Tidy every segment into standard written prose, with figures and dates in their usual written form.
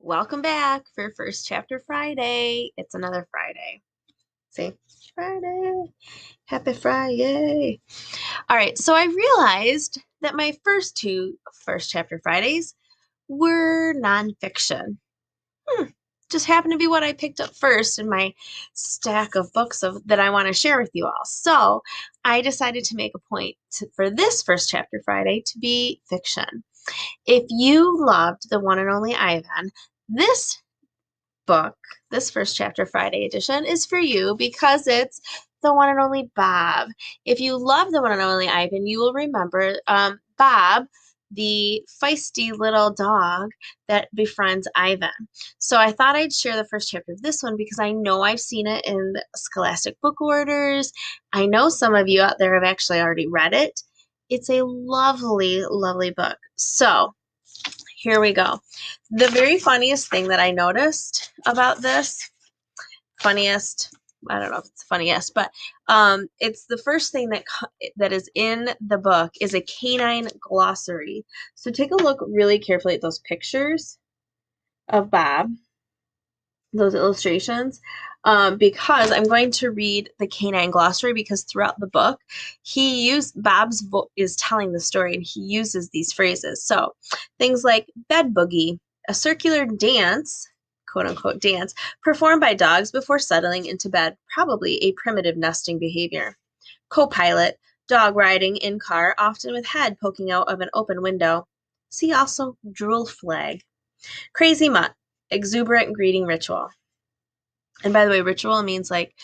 Welcome back for First Chapter Friday. It's another Friday. See? Friday. Happy Friday. All right, so I realized that my first two First Chapter Fridays were nonfiction. Hmm. Just happened to be what I picked up first in my stack of books that I want to share with you all. So I decided to make a point for this First Chapter Friday to be fiction. If you loved the one and only Ivan, this book, this First Chapter Friday edition, is for you because it's the one and only Bob. If you love the one and only Ivan, you will remember Bob, the feisty little dog that befriends Ivan. So I thought I'd share the first chapter of this one because I know I've seen it in Scholastic book orders. I know some of you out there have actually already read it. It's a lovely, lovely book. So here we go. The very funniest thing that I noticed about this, funniest, I don't know if it's funniest, but it's the first thing that is in the book is a canine glossary. So take a look really carefully at those pictures of Bob, those illustrations, because I'm going to read the canine glossary because throughout the book, is telling the story and he uses these phrases. So things like bed boogie, a circular dance, quote unquote dance, performed by dogs before settling into bed, probably a primitive nesting behavior. Co-pilot, dog riding in car, often with head poking out of an open window. See also drool flag. Crazy mutt, exuberant greeting ritual. And by the way, ritual means like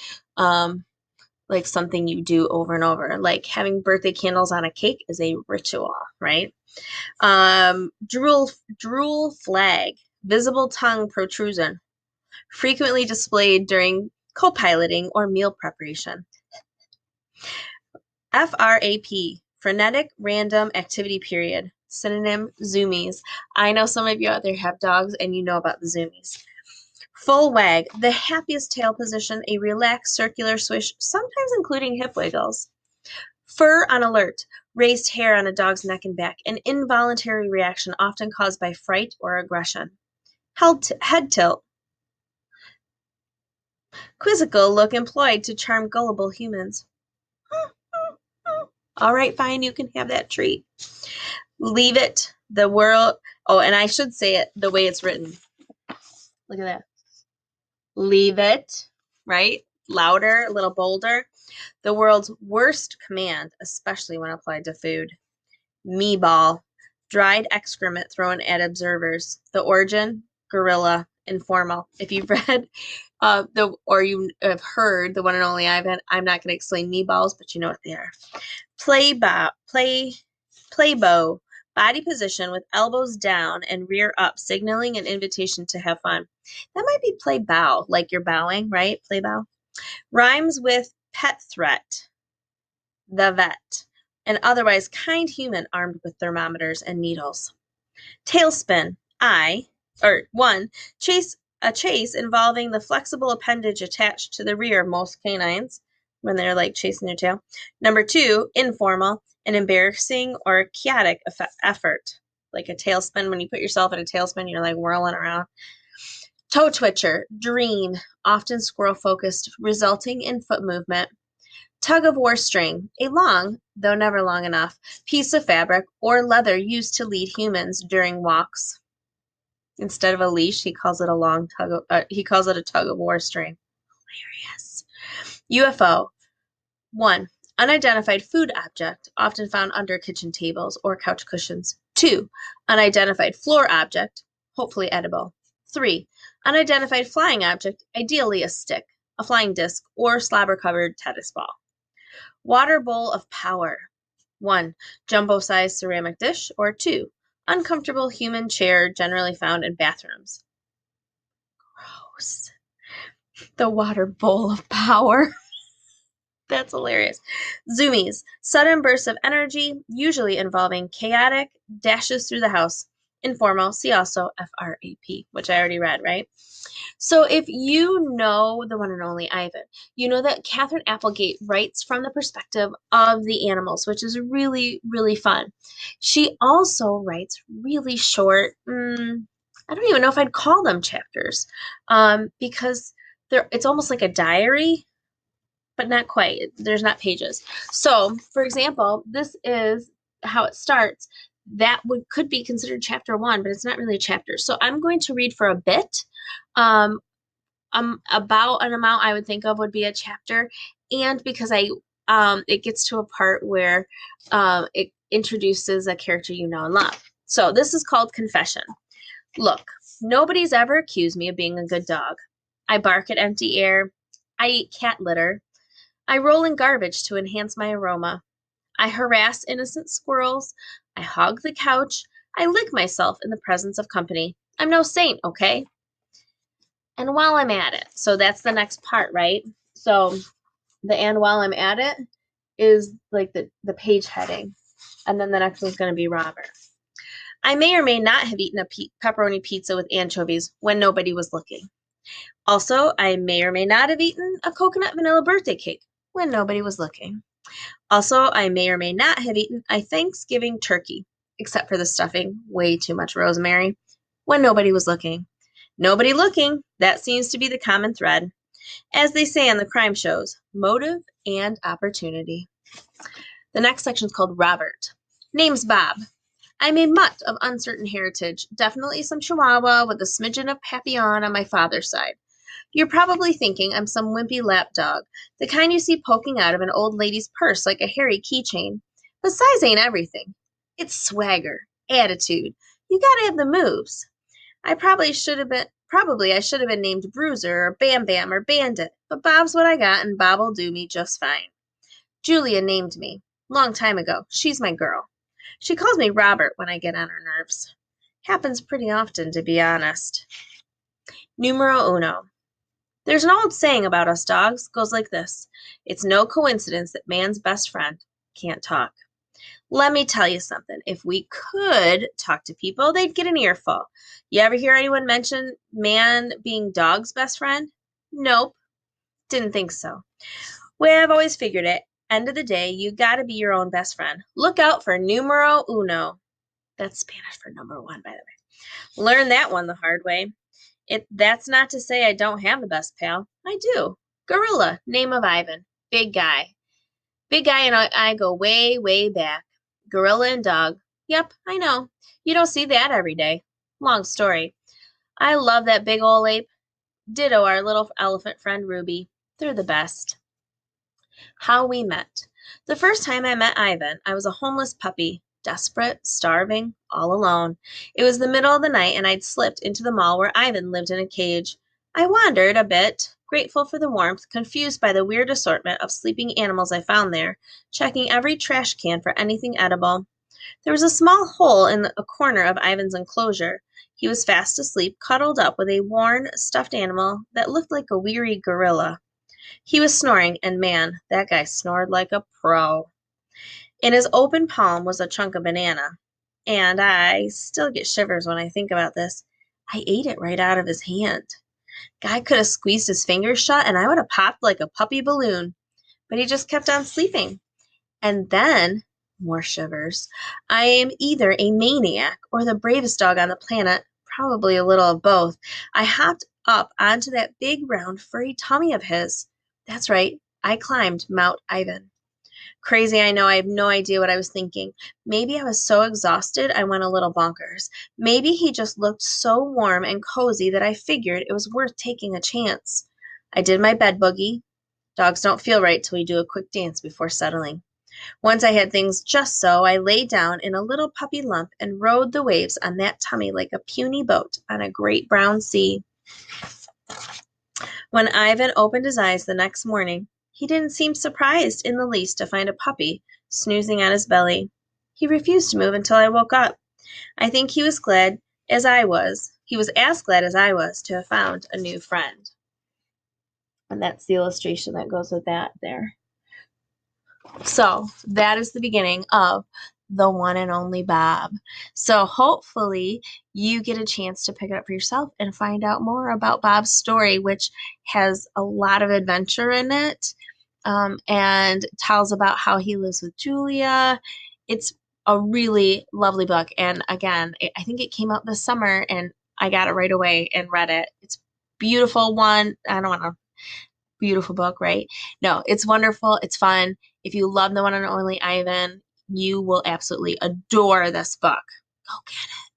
something you do over and over. Like having birthday candles on a cake is a ritual, right? Drool flag, visible tongue protrusion, frequently displayed during co-piloting or meal preparation. FRAP, frenetic random activity period. Synonym, zoomies. I know some of you out there have dogs and you know about the zoomies. Full wag, the happiest tail position, a relaxed circular swish, sometimes including hip wiggles. Fur on alert, raised hair on a dog's neck and back, an involuntary reaction often caused by fright or aggression. Head tilt, quizzical look employed to charm gullible humans. All right, fine, you can have that treat. Leave it, the world. Oh, and I should say it the way it's written. Look at that. Leave it, right? Louder, a little bolder. The world's worst command, especially when applied to food. Me ball, dried excrement thrown at observers. The origin, gorilla, informal. If you've read or you have heard the one and only Ivan, I'm not going to explain me balls, but you know what they are. Play bow, body position with elbows down and rear up, signaling an invitation to have fun. That might be play bow, like you're bowing, right? Play bow. Rhymes with pet threat, the vet, an otherwise kind human armed with thermometers and needles. Tailspin, one, chase involving the flexible appendage attached to the rear of most canines when they're like chasing their tail. Number two, informal, an embarrassing or chaotic effort, like a tailspin. When you put yourself in a tailspin, you're like whirling around. Toe twitcher, dream, often squirrel focused, resulting in foot movement. Tug of war string, a long, though never long enough, piece of fabric or leather used to lead humans during walks. Instead of a leash, he calls it a tug of war string. Hilarious. UFO. 1. Unidentified food object, often found under kitchen tables or couch cushions. 2. Unidentified floor object, hopefully edible. 3. Unidentified flying object, ideally a stick, a flying disc, or slobber-covered tennis ball. Water bowl of power. 1. Jumbo-sized ceramic dish, or 2. Uncomfortable human chair generally found in bathrooms. Gross. The water bowl of power. That's hilarious. Zoomies. Sudden bursts of energy, usually involving chaotic dashes through the house. Informal. See also FRAP, which I already read, right? So if you know the one and only Ivan, you know that Catherine Applegate writes from the perspective of the animals, which is really, really fun. She also writes really short, I don't even know if I'd call them chapters, because it's almost like a diary, but not quite. There's not pages. So, for example, this is how it starts. That could be considered chapter one, but it's not really a chapter. So I'm going to read for a bit. Um, about an amount I would think of would be a chapter, and because it gets to a part where it introduces a character you know and love. So this is called Confession. Look, nobody's ever accused me of being a good dog. I bark at empty air. I eat cat litter. I roll in garbage to enhance my aroma. I harass innocent squirrels. I hog the couch. I lick myself in the presence of company. I'm no saint, okay? And while I'm at it, so that's the next part, right? So the and while I'm at it is like the page heading. And then the next one's going to be Robert. I may or may not have eaten a pepperoni pizza with anchovies when nobody was looking. Also, I may or may not have eaten a coconut vanilla birthday cake when nobody was looking. Also, I may or may not have eaten a Thanksgiving turkey, except for the stuffing, way too much rosemary, when nobody was looking. Nobody looking, that seems to be the common thread. As they say on the crime shows, motive and opportunity. The next section is called Robert. Name's Bob. I'm a mutt of uncertain heritage, definitely some Chihuahua with a smidgen of Papillon on my father's side. You're probably thinking I'm some wimpy lapdog, the kind you see poking out of an old lady's purse like a hairy keychain. But size ain't everything. It's swagger, attitude. You gotta have the moves. Probably I should have been named Bruiser or Bam Bam or Bandit, but Bob's what I got and Bob'll do me just fine. Julia named me. Long time ago. She's my girl. She calls me Robert when I get on her nerves. Happens pretty often, to be honest. Numero uno. There's an old saying about us dogs, goes like this. It's no coincidence that man's best friend can't talk. Let me tell you something. If we could talk to people, they'd get an earful. You ever hear anyone mention man being dog's best friend? Nope. Didn't think so. Way I've always figured it. End of the day, you gotta be your own best friend. Look out for numero uno. That's Spanish for number one, by the way. Learn that one the hard way. That's not to say I don't have the best pal. I do. Gorilla, name of Ivan. Big guy. Big guy and I go way, way back. Gorilla and dog. Yep, I know. You don't see that every day. Long story. I love that big ol' ape. Ditto our little elephant friend Ruby. They're the best. How we met. The first time I met Ivan, I was a homeless puppy, desperate, starving, all alone. It was the middle of the night, and I'd slipped into the mall where Ivan lived in a cage. I wandered a bit, grateful for the warmth, confused by the weird assortment of sleeping animals I found there, checking every trash can for anything edible. There was a small hole in a corner of Ivan's enclosure. He was fast asleep, cuddled up with a worn, stuffed animal that looked like a weary gorilla. He was snoring, and man, that guy snored like a pro. In his open palm was a chunk of banana, and I still get shivers when I think about this. I ate it right out of his hand. Guy could have squeezed his fingers shut, and I would have popped like a puppy balloon. But he just kept on sleeping. And then, more shivers. I am either a maniac or the bravest dog on the planet, probably a little of both. I hopped up onto that big, round, furry tummy of his. That's right, I climbed Mount Ivan. Crazy, I know, I have no idea what I was thinking. Maybe I was so exhausted I went a little bonkers. Maybe he just looked so warm and cozy that I figured it was worth taking a chance. I did my bed boogie. Dogs don't feel right till we do a quick dance before settling. Once I had things just so, I lay down in a little puppy lump and rode the waves on that tummy like a puny boat on a great brown sea. When Ivan opened his eyes the next morning, he didn't seem surprised in the least to find a puppy snoozing on his belly. He refused to move until I woke up. I think he was glad as I was. He was as glad as I was to have found a new friend. And that's the illustration that goes with that there. So that is the beginning of the one and only Bob. So hopefully you get a chance to pick it up for yourself and find out more about Bob's story, which has a lot of adventure in it, and tells about how he lives with Julia. It's a really lovely book. And again, I think it came out this summer, and I got it right away and read it. It's a beautiful one. I don't want to beautiful book, right? No, it's wonderful. It's fun. If you love the one and only Ivan, you will absolutely adore this book. Go get it.